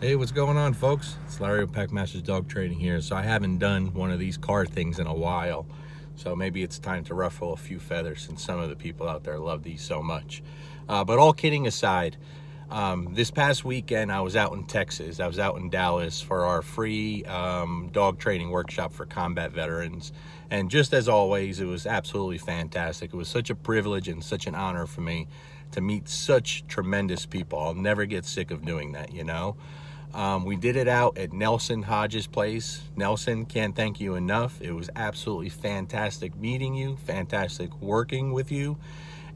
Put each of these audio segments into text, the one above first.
Hey, what's going on, folks? It's Larry with Packmasters Dog Training here. So I haven't done one of these car things in a while. So maybe it's time to ruffle a few feathers since some of the people out there love these so much. But all kidding aside, this past weekend I was out in Texas. I was out in Dallas for our free dog training workshop for combat veterans. And just as always, it was absolutely fantastic. It was such a privilege and such an honor for me to meet such tremendous people. I'll never get sick of doing that, you know? We did it out at Nelson Hodges' place. Nelson, can't thank you enough. It was absolutely fantastic meeting you, fantastic working with you,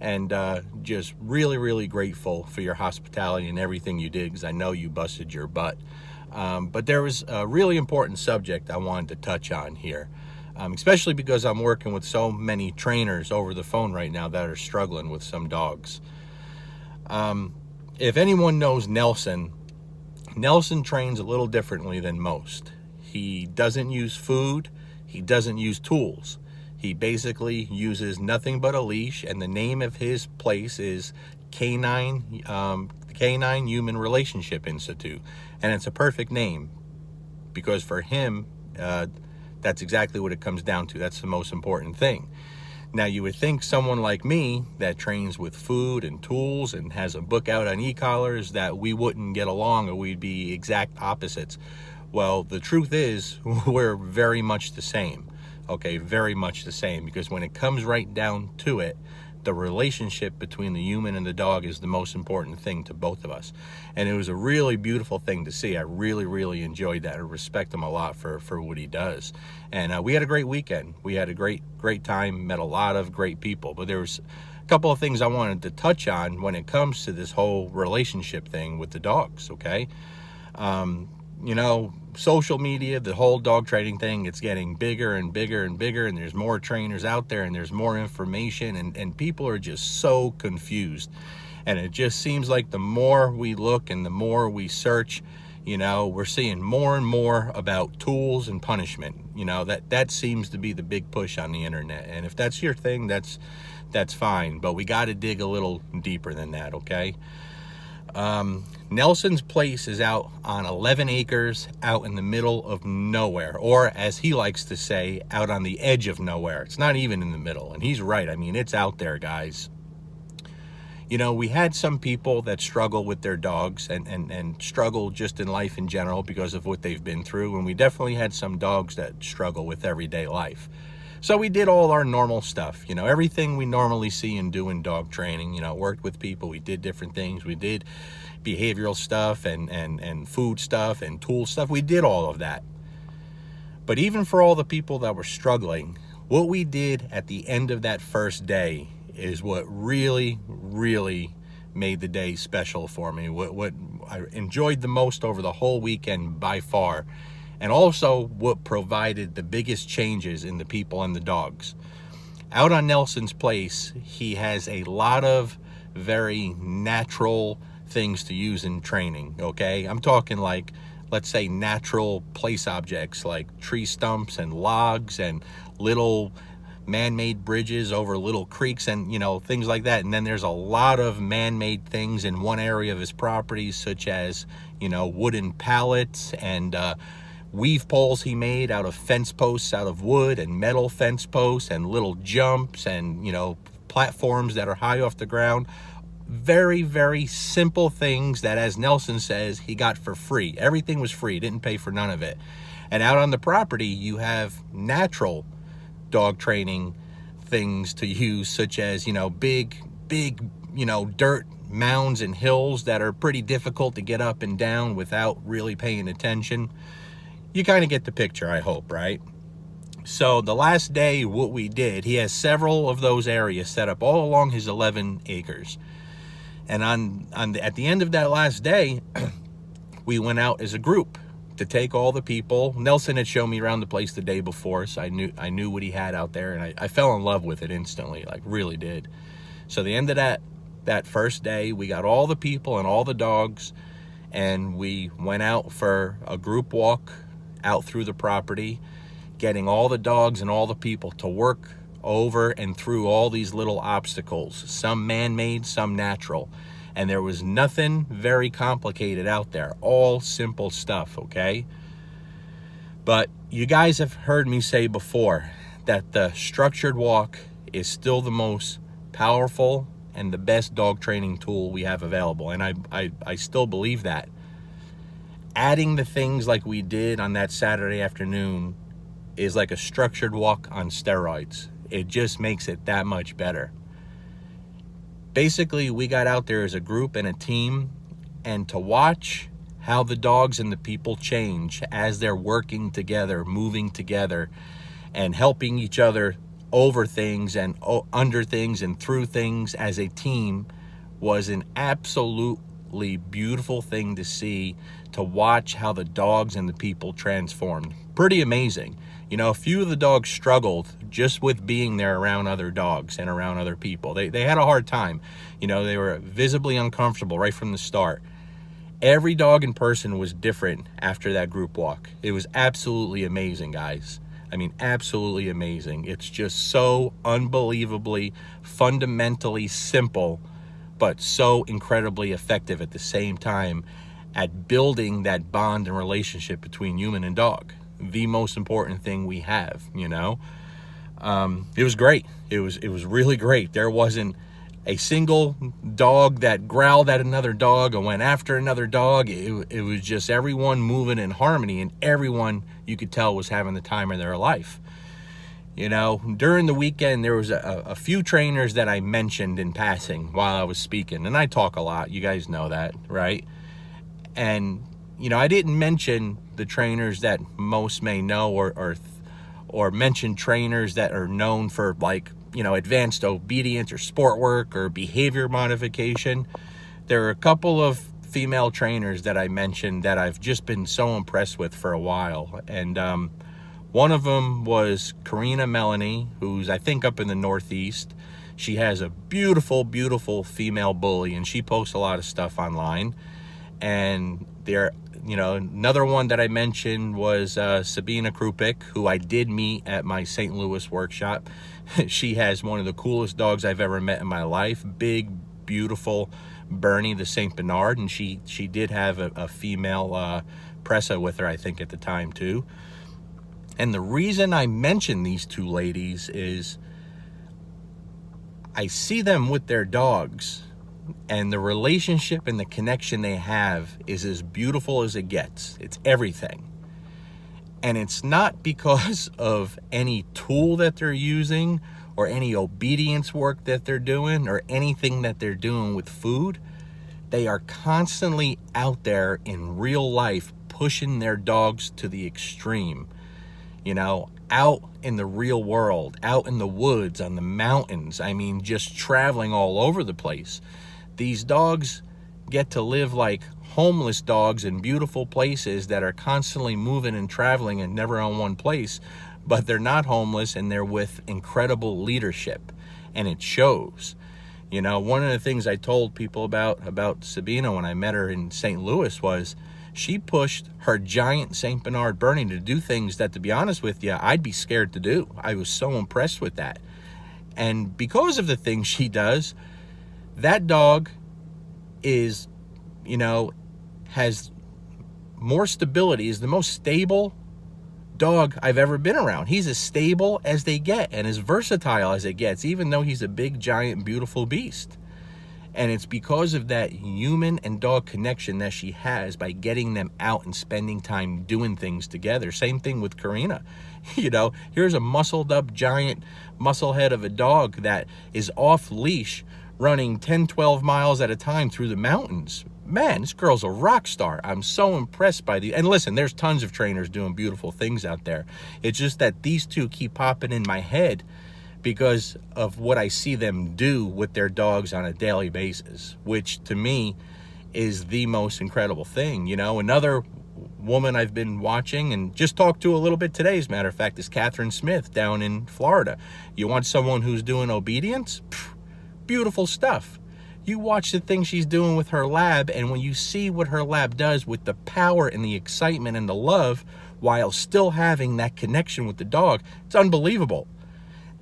and just really, really grateful for your hospitality and everything you did, because I know you busted your butt. But there was a really important subject I wanted to touch on here, especially because I'm working with so many trainers over the phone right now that are struggling with some dogs. If anyone knows Nelson, Nelson trains a little differently than most. He doesn't use food. He doesn't use tools. He basically uses nothing but a leash, and the name of his place is Canine Human Relationship Institute. And it's a perfect name because for him, that's exactly what it comes down to. That's the most important thing. Now, you would think someone like me that trains with food and tools and has a book out on e-collars that we wouldn't get along, or we'd be exact opposites. Well, the truth is we're very much the same, okay? Very much the same, because when it comes right down to it, the relationship between the human and the dog is the most important thing to both of us. And it was a really beautiful thing to see. I really, really enjoyed that. I respect him a lot for what he does. And we had a great weekend. We had a great time, met a lot of great people. But there was a couple of things I wanted to touch on when it comes to this whole relationship thing with the dogs, okay? You know, social media, the whole dog training thing, it's getting bigger and bigger and bigger, and there's more trainers out there, and there's more information, and people are just so confused. And it just seems like the more we look and the more we search, you know, we're seeing more and more about tools and punishment. You know, that seems to be the big push on the internet. And if that's your thing, that's fine, but we got to dig a little deeper than that, okay? Nelson's place is out on 11 acres out in the middle of nowhere, or as he likes to say, out on the edge of nowhere. It's not even in the middle, and he's right. I mean, it's out there, guys. You know, we had some people that struggle with their dogs and struggle just in life in general because of what they've been through, and we definitely had some dogs that struggle with everyday life. So we did all our normal stuff, you know, everything we normally see and do in dog training, you know, worked with people, we did different things, we did behavioral stuff and food stuff and tool stuff, we did all of that. But even for all the people that were struggling, what we did at the end of that first day is what really, really made the day special for me, what I enjoyed the most over the whole weekend by far. And also what provided the biggest changes in the people and the dogs. Out on Nelson's place, he has a lot of very natural things to use in training, okay? I'm talking like, let's say, natural place objects like tree stumps and logs and little man-made bridges over little creeks and, you know, things like that. And then there's a lot of man-made things in one area of his property, such as, you know, wooden pallets and weave poles he made out of fence posts out of wood and metal fence posts and little jumps and, you know, platforms that are high off the ground. Very, very simple things that, as Nelson says, he got for free. Everything was free, didn't pay for none of it. And out on the property, you have natural dog training things to use, such as, you know, big, you know, dirt mounds and hills that are pretty difficult to get up and down without really paying attention. You kind of get the picture, I hope, right? So the last day, what we did, he has several of those areas set up all along his 11 acres. And at the end of that last day, we went out as a group to take all the people. Nelson had shown me around the place the day before, so I knew what he had out there, and I fell in love with it instantly, like really did. So the end of that first day, we got all the people and all the dogs, and we went out for a group walk out through the property, getting all the dogs and all the people to work over and through all these little obstacles, some man-made, some natural. And there was nothing very complicated out there, all simple stuff, okay? But you guys have heard me say before that the structured walk is still the most powerful and the best dog training tool we have available. And I still believe that. Adding the things like we did on that Saturday afternoon is like a structured walk on steroids. It just makes it that much better. Basically, we got out there as a group and a team, and to watch how the dogs and the people change as they're working together, moving together, and helping each other over things and under things and through things as a team was an absolutely beautiful thing to see, to watch how the dogs and the people transformed. Pretty amazing. You know, a few of the dogs struggled just with being there around other dogs and around other people. They had a hard time. You know, they were visibly uncomfortable right from the start. Every dog in person was different after that group walk. It was absolutely amazing, guys. I mean, absolutely amazing. It's just so unbelievably, fundamentally simple, but so incredibly effective at the same time at building that bond and relationship between human and dog. The most important thing we have, you know. It was great. It was really great. There wasn't a single dog that growled at another dog or went after another dog. It was just everyone moving in harmony, and everyone, you could tell, was having the time of their life. You know, during the weekend, there was a few trainers that I mentioned in passing while I was speaking, and I talk a lot. You guys know that, right? And, you know, I didn't mention the trainers that most may know, or mention trainers that are known for, like, you know, advanced obedience or sport work or behavior modification. There are a couple of female trainers that I mentioned that I've just been so impressed with for a while. And one of them was Karina Melanie, who's, I think, up in the Northeast. She has a beautiful, beautiful female bully, and she posts a lot of stuff online. And there, you know, another one that I mentioned was Sabina Krupik, who I did meet at my St. Louis workshop. She has one of the coolest dogs I've ever met in my life. Big, beautiful Bernie, the St. Bernard, and she did have a female Pressa with her, I think, at the time too. And the reason I mention these two ladies is I see them with their dogs, and the relationship and the connection they have is as beautiful as it gets. It's everything. And it's not because of any tool that they're using or any obedience work that they're doing or anything that they're doing with food. They are constantly out there in real life pushing their dogs to the extreme. You know, out in the real world, out in the woods, on the mountains. I mean, just traveling all over the place. These dogs get to live like homeless dogs in beautiful places that are constantly moving and traveling and never on one place, but they're not homeless, and they're with incredible leadership, and it shows. You know, one of the things I told people about Sabina when I met her in St. Louis was she pushed her giant St. Bernard Bernie to do things that, to be honest with you, I'd be scared to do. I was so impressed with that. And because of the things she does, that dog is, you know, has more stability, is the most stable dog I've ever been around. He's as stable as they get and as versatile as it gets, even though he's a big, giant, beautiful beast. And it's because of that human and dog connection that she has by getting them out and spending time doing things together. Same thing with Karina. You know, here's a muscled up, giant musclehead of a dog that is off leash, running 10, 12 miles at a time through the mountains. Man, this girl's a rock star. I'm so impressed by and listen, there's tons of trainers doing beautiful things out there. It's just that these two keep popping in my head because of what I see them do with their dogs on a daily basis, which to me is the most incredible thing. You know, another woman I've been watching and just talked to a little bit today, as a matter of fact, is Catherine Smith down in Florida. You want someone who's doing obedience? Beautiful stuff. You watch the things she's doing with her lab, and when you see what her lab does with the power and the excitement and the love while still having that connection with the dog, it's unbelievable.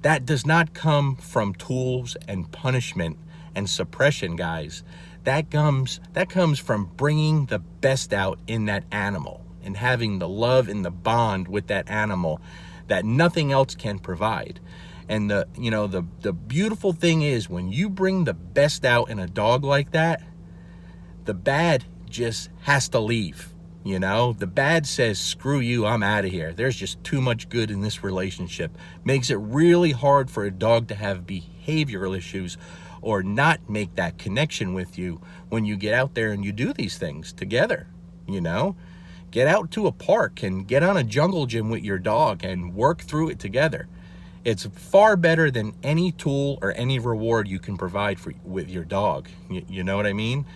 That does not come from tools and punishment and suppression, guys. That comes from bringing the best out in that animal and having the love and the bond with that animal that nothing else can provide. And the beautiful thing is, when you bring the best out in a dog like that, the bad just has to leave. The bad says, screw you, I'm out of here. There's just too much good in this relationship. Makes it really hard for a dog to have behavioral issues or not make that connection with you when you get out there and you do these things together. Get out to a park and get on a jungle gym with your dog and work through it together. It's far better than any tool or any reward you can provide with your dog. You know what I mean?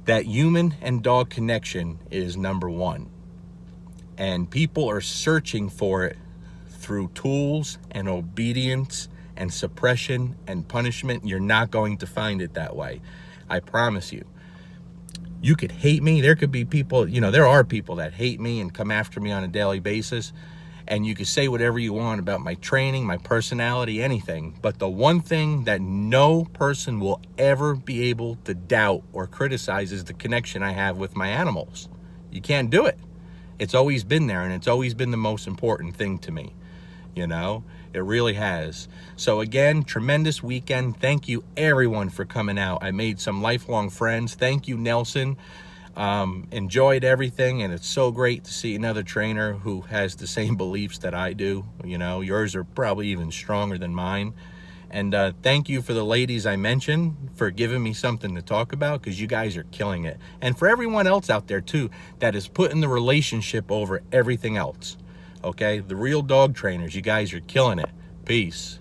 That human and dog connection is number one. And people are searching for it through tools and obedience and suppression and punishment. You're not going to find it that way. I promise you. You could hate me. There could be people, there are people that hate me and come after me on a daily basis. And you can say whatever you want about my training, my personality, anything. But the one thing that no person will ever be able to doubt or criticize is the connection I have with my animals. You can't do it. It's always been there, and it's always been the most important thing to me. It really has. So again, tremendous weekend. Thank you everyone for coming out. I made some lifelong friends. Thank you, Nelson. Enjoyed everything, and it's so great to see another trainer who has the same beliefs that I do. Yours are probably even stronger than mine. And thank you for the ladies I mentioned for giving me something to talk about, because you guys are killing it. And for everyone else out there too that is putting the relationship over everything else. Okay, the real dog trainers, you guys are killing it. Peace.